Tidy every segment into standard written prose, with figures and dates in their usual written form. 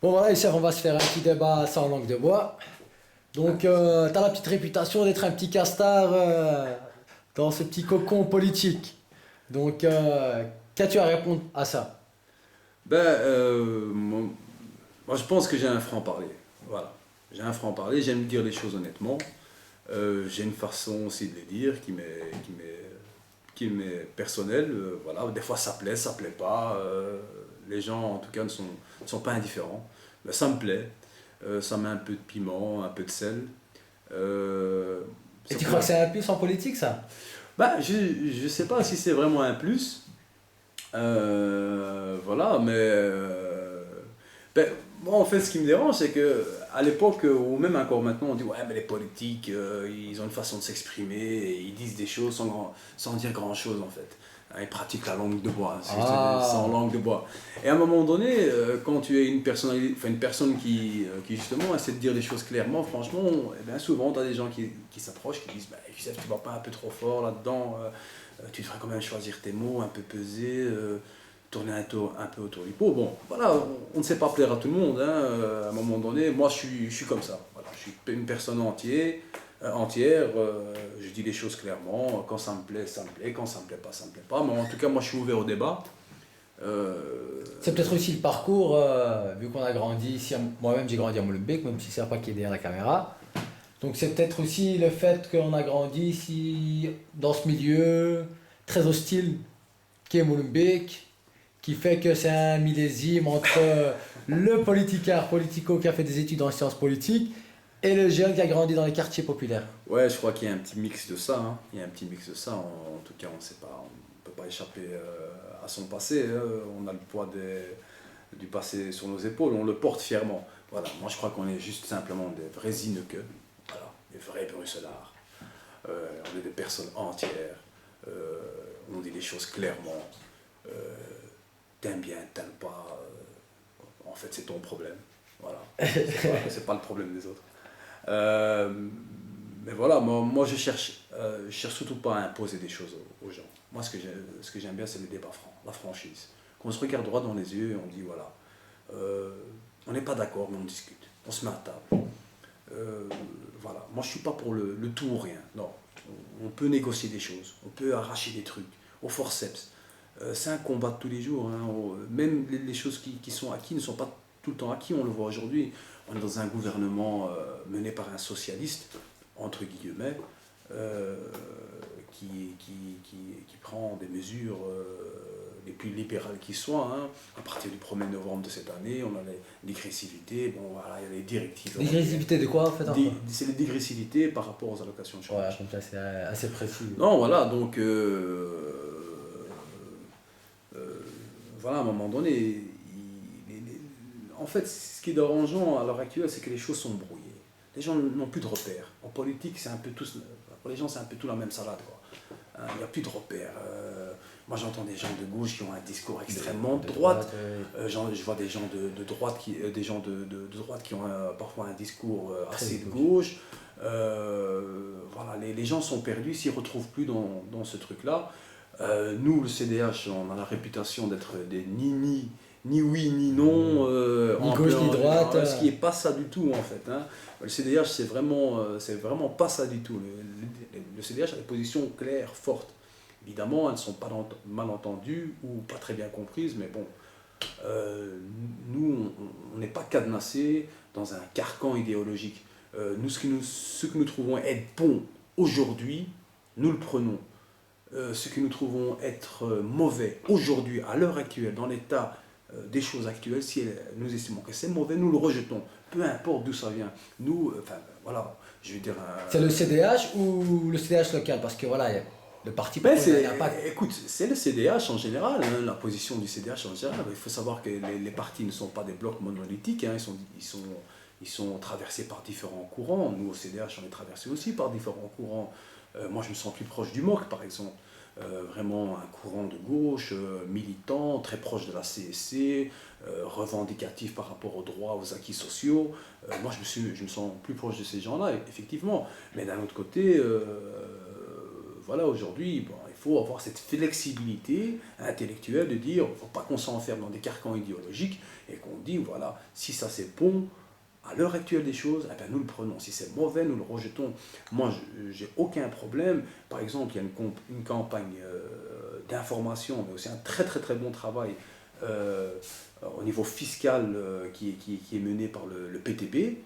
Bon voilà, Youssef, on va se faire un petit débat sans langue de bois. Donc, t'as la petite réputation d'être un petit castard dans ce petit cocon politique. Donc, qu'as-tu à répondre à ça? Moi, je pense que j'ai un franc-parler. Voilà. J'ai un franc-parler, j'aime dire les choses honnêtement. J'ai une façon aussi de les dire qui m'est personnelle. Voilà. Des fois ça plaît, ça plaît pas. Les gens en tout cas ne sont pas indifférents. Mais ça me plaît. Ça met un peu de piment, un peu de sel. Et Ça tu peut- crois que c'est un plus en politique, ça? je sais pas si c'est vraiment un plus. Voilà, mais moi en fait ce qui me dérange c'est que à l'époque ou même encore maintenant on dit ouais mais les politiques ils ont une façon de s'exprimer et ils disent des choses sans dire grand chose en fait. Hein, ils pratiquent la langue de bois, sans Ah, langue de bois. Et à un moment donné, quand tu es une personne qui justement essaie de dire des choses clairement, franchement, eh bien souvent tu as des gens qui s'approchent, qui disent bah, Youssef, tu vas pas un peu trop fort là-dedans, tu devrais quand même choisir tes mots, un peu peser, tourner un peu autour du pot. Bon, voilà, on ne sait pas plaire à tout le monde. Hein, à un moment donné, moi je suis comme ça. Voilà, je suis une personne entière. Je dis les choses clairement. Quand ça me plaît, ça me plaît. Quand ça me plaît pas, ça me plaît pas. Mais en tout cas, moi je suis ouvert au débat. c'est peut-être aussi le parcours, vu qu'on a grandi ici, moi-même j'ai grandi à Molenbeek, même si c'est pas qui est derrière la caméra. Donc c'est peut-être aussi le fait qu'on a grandi ici, dans ce milieu très hostile, qui est Molenbeek, qui fait que c'est un millésime entre le politicard politico qui a fait des études en sciences politiques et le jeune qui a grandi dans les quartiers populaires. Ouais, je crois qu'il y a un petit mix de ça. Hein. Il y a un petit mix de ça. En tout cas, on sait pas, on ne peut pas échapper à son passé. Hein. On a le poids du passé sur nos épaules. On le porte fièrement. Voilà. Moi, je crois qu'on est juste simplement des vrais innoqueux. Voilà. Des vrais bruxellards. On est des personnes entières. Euh, on dit les choses clairement. Euh, T'aimes bien, t'aimes pas. En fait, c'est ton problème. Voilà. C'est pas le problème des autres. Euh, mais voilà, moi je cherche surtout pas à imposer des choses aux gens. Moi, ce que j'aime bien, c'est le débat franc, la franchise. Qu'on se regarde droit dans les yeux et on dit voilà, euh, on n'est pas d'accord, mais on discute. On se met à table. Euh, voilà, moi je suis pas pour le tout ou rien. Non, on peut négocier des choses, on peut arracher des trucs au forceps. C'est un combat de tous les jours. Hein. Même les choses qui sont acquis ne sont pas tout le temps acquis. On le voit aujourd'hui. On est dans un gouvernement mené par un socialiste, entre guillemets, euh, qui prend des mesures les plus libérales qui soient. Hein. À partir du 1er novembre de cette année, on a les dégressivité. Bon, voilà, il y a les directives européennes. Dégressivité de quoi en fait encore? C'est les dégressivités par rapport aux allocations de Ouais, chômage. comme ça c'est assez précis. Non, voilà, donc voilà, à un moment donné, en fait, ce qui est dérangeant à l'heure actuelle, c'est que les choses sont brouillées. Les gens n'ont plus de repères. En politique, c'est un peu tous, pour les gens, c'est un peu tout la même salade, quoi. Hein, il n'y a plus de repères. Moi, j'entends des gens de gauche qui ont un discours extrêmement de droite. Je vois des gens de droite des gens de droite qui ont parfois un discours Très assez de gauche. gauche. Voilà, les gens sont perdus, s'y retrouvent plus dans ce truc-là. Nous, le CDH, on a la réputation d'être des ni oui ni non, Ni gauche ni droite. ce qui n'est pas ça du tout en fait. Hein. Le CDH, c'est vraiment pas ça du tout. Le CDH a des positions claires, fortes. Évidemment, elles ne sont pas mal entendues ou pas très bien comprises, mais bon, nous, on n'est pas cadenassé dans un carcan idéologique. Nous, ce que nous trouvons être bon aujourd'hui, nous le prenons. Ce que nous trouvons être mauvais aujourd'hui, à l'heure actuelle, dans l'état des choses actuelles, si nous estimons que c'est mauvais, nous le rejetons. Peu importe d'où ça vient. Nous, enfin, voilà, je veux dire... C'est le CDH ou le CDH local? Parce que voilà, le parti Ben propose un impact. écoute, c'est le CDH en général, hein, la position du CDH en général. Il faut savoir que les partis ne sont pas des blocs monolithiques, hein, ils sont traversés par différents courants. Nous, au CDH, on est traversés aussi par différents courants. Moi, je me sens plus proche du MOC, par exemple. Vraiment un courant de gauche, militant, très proche de la CSC, revendicatif par rapport aux droits, aux acquis sociaux. Moi, je me sens plus proche de ces gens-là, effectivement. Mais d'un autre côté, voilà, aujourd'hui, bon, faut avoir cette flexibilité intellectuelle de dire, il ne faut pas qu'on s'enferme dans des carcans idéologiques et qu'on dit, voilà, si ça c'est bon, à l'heure actuelle des choses, eh bien, nous le prenons. Si c'est mauvais, nous le rejetons. Moi, je n'ai aucun problème. Par exemple, il y a une campagne d'information, mais aussi un très très très bon travail au niveau fiscal qui est mené par le PTB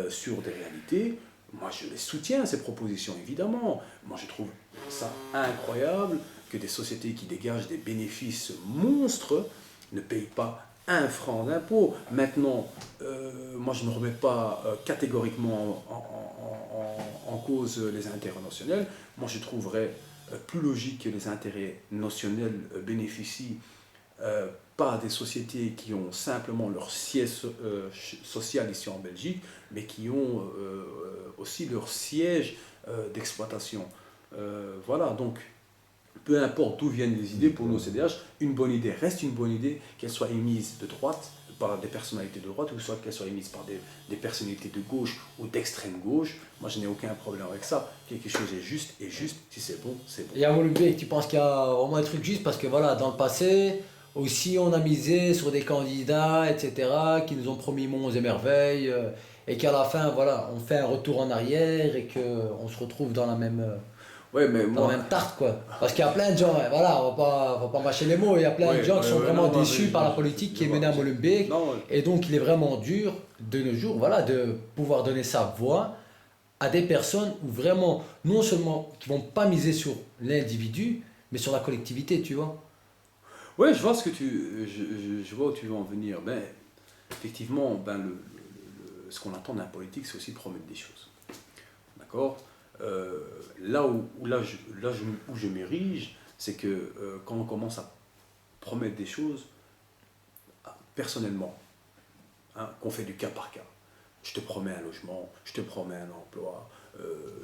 sur des réalités. Moi, je les soutiens, ces propositions, évidemment. Moi, je trouve ça incroyable que des sociétés qui dégagent des bénéfices monstres ne payent pas un franc d'impôt. Maintenant, moi, je ne remets pas catégoriquement en cause les intérêts notionnels. Moi, je trouverais plus logique que les intérêts notionnels bénéficient pas à des sociétés qui ont simplement leur siège social ici en Belgique, mais qui ont aussi leur siège d'exploitation. Voilà, donc peu importe d'où viennent les idées pour nos CDH, une bonne idée reste une bonne idée, qu'elle soit émise de droite par des personnalités de droite ou soit qu'elle soit émise par des personnalités de gauche ou d'extrême gauche. Moi, je n'ai aucun problème avec ça. Quelque chose est juste, si c'est bon, c'est bon. Et à Molenbeek, tu penses qu'il y a vraiment un truc juste parce que voilà, dans le passé, aussi on a misé sur des candidats, etc., qui nous ont promis monts et merveilles, et qu'à la fin, voilà, on fait un retour en arrière et qu'on se retrouve dans la même, Ouais, mais dans la même tarte, quoi. Parce qu'il y a plein de gens, voilà, on va pas mâcher les mots, il y a plein de gens qui sont vraiment déçus par la politique qui est menée à Molenbeek, et donc il est vraiment dur, de nos jours, voilà, de pouvoir donner sa voix à des personnes où vraiment, non seulement qui vont pas miser sur l'individu, mais sur la collectivité, tu vois. ouais, je vois je vois où tu veux en venir. Ben, effectivement, ben, ce qu'on attend d'un politique, c'est aussi promettre des choses. D'accord. Où je m'érige, c'est que quand on commence à promettre des choses, personnellement, hein, qu'on fait du cas par cas. Je te promets un logement, je te promets un emploi,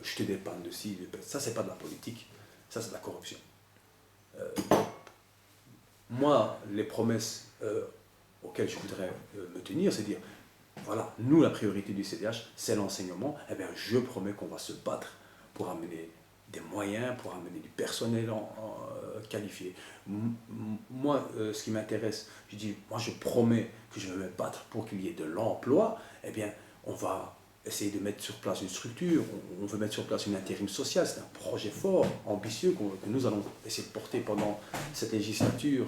je te dépanne de ci, ça c'est pas de la politique, ça c'est de la corruption. Euh, Moi, les promesses auxquelles je voudrais me tenir, c'est dire, voilà, nous la priorité du CDH, c'est l'enseignement, eh bien je promets qu'on va se battre pour amener des moyens, pour amener du personnel qualifié. Moi, ce qui m'intéresse, je dis, moi je promets que je vais me battre pour qu'il y ait de l'emploi, eh bien on va essayer de mettre sur place une structure, on veut mettre sur place une intérim sociale, c'est un projet fort, ambitieux que nous allons essayer de porter pendant cette législature,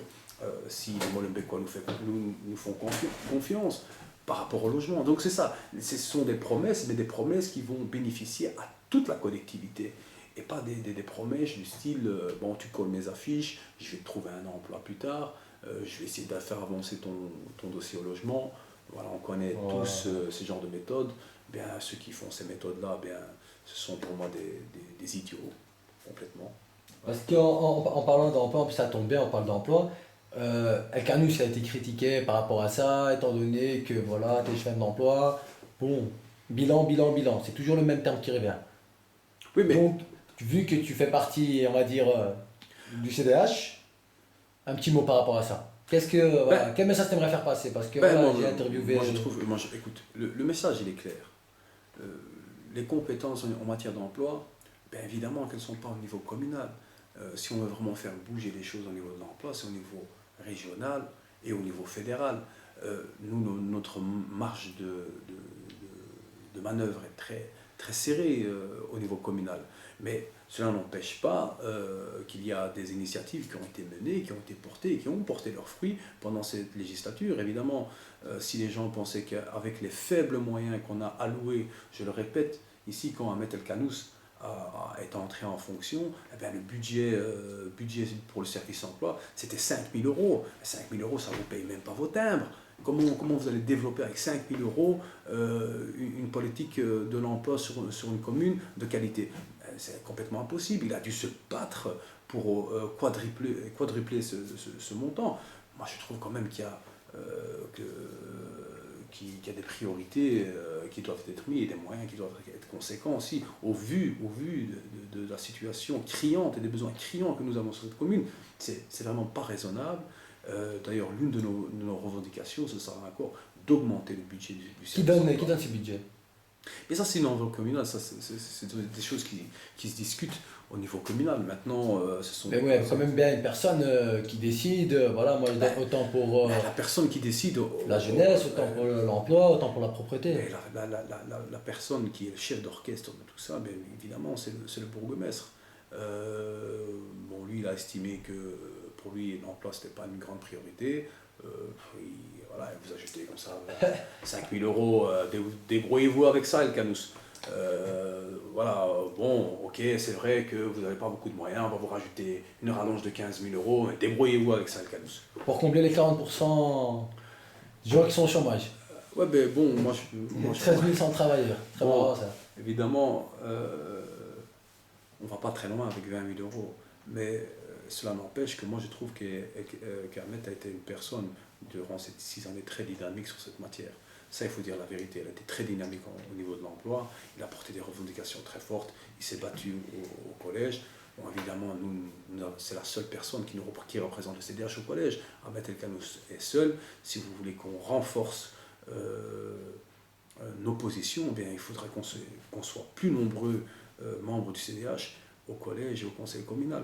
si les Molenbeekois nous font confiance par rapport au logement. Donc c'est ça, ce sont des promesses, mais des promesses qui vont bénéficier à toute la collectivité. Et pas des promesses du style, bon tu colles mes affiches, je vais te trouver un emploi plus tard, je vais essayer de faire avancer ton dossier au logement. Voilà, on connaît tous ce genre de méthodes. Bien, ceux qui font ces méthodes-là, bien, ce sont pour moi des idiots, complètement. Parce qu'en parlant d'emploi, en plus ça tombe bien, on parle d'emploi. El Canus a été critiqué par rapport à ça, étant donné que voilà, t'es chef d'emploi. Bon, bilan, c'est toujours le même terme qui revient. Oui, mais Donc, vu que tu fais partie, on va dire, du CDH, un petit mot par rapport à ça. Voilà, quel message t'aimerais faire passer? Parce que voilà, j'ai interviewé. Écoute, le message il est clair. Les compétences en matière d'emploi, bien évidemment qu'elles ne sont pas au niveau communal. Si on veut vraiment faire bouger les choses au niveau de l'emploi, c'est au niveau régional et au niveau fédéral. Notre marge de manœuvre est très serrée au niveau communal. Mais cela n'empêche pas qu'il y a des initiatives qui ont été menées, qui ont été portées et qui ont porté leurs fruits pendant cette législature. Évidemment, si les gens pensaient qu'avec les faibles moyens qu'on a alloués, je le répète, ici quand Ahmed El Canous est entré en fonction, eh bien, le budget pour le service emploi, c'était 5 000 euros. 5 000 euros, ça ne vous paye même pas vos timbres. Comment vous allez développer avec 5 000 euros une politique de l'emploi sur une commune de qualité? C'est complètement impossible. Il a dû se battre pour quadrupler ce montant. Moi, je trouve quand même qu'il y a des priorités qui doivent être mises et des moyens qui doivent être conséquents aussi, au vu de la situation criante et des besoins criants que nous avons sur cette commune. C'est vraiment pas raisonnable. D'ailleurs, l'une de nos revendications, ce sera encore d'augmenter le budget du service. Qui donne ce budget? Et ça, c'est une enveloppe communale, ça, c'est des choses qui se discutent au niveau communal. Maintenant, ce sont Mais ouais, quand même bien une personne qui décide, voilà, moi je donne autant pour la personne qui décide, la jeunesse, autant pour l'emploi, autant pour la propreté. et la personne qui est le chef d'orchestre de tout ça, bien évidemment, c'est le bourgmestre. Bon, lui, il a estimé que pour lui, l'emploi, c'était pas une grande priorité. Voilà, il vous a jeté comme ça 5 000 euros, débrouillez-vous avec ça, El Canous. Voilà, bon, ok, c'est vrai que vous n'avez pas beaucoup de moyens, on va vous rajouter une rallonge de 15 000 euros, mais débrouillez-vous avec ça, El Canous. Pour combler les 40% des gens qui sont au chômage. Ouais, ben bon, Il y a 13 100 travailleurs, très bon, marrant ça. évidemment, on va pas très loin avec 20 000 euros, mais cela n'empêche que moi je trouve qu'Ahmed a été une personne durant ces 6 années très dynamique sur cette matière. Ça, il faut dire la vérité, elle a été très dynamique au niveau de l'emploi, il a porté des revendications très fortes, il s'est battu au collège. Bon, évidemment, c'est la seule personne qui représente le CDH au collège. Ahmed El Canous est seul. Si vous voulez qu'on renforce nos positions, eh bien, il faudrait qu'on soit plus nombreux membres du CDH au collège et au conseil communal.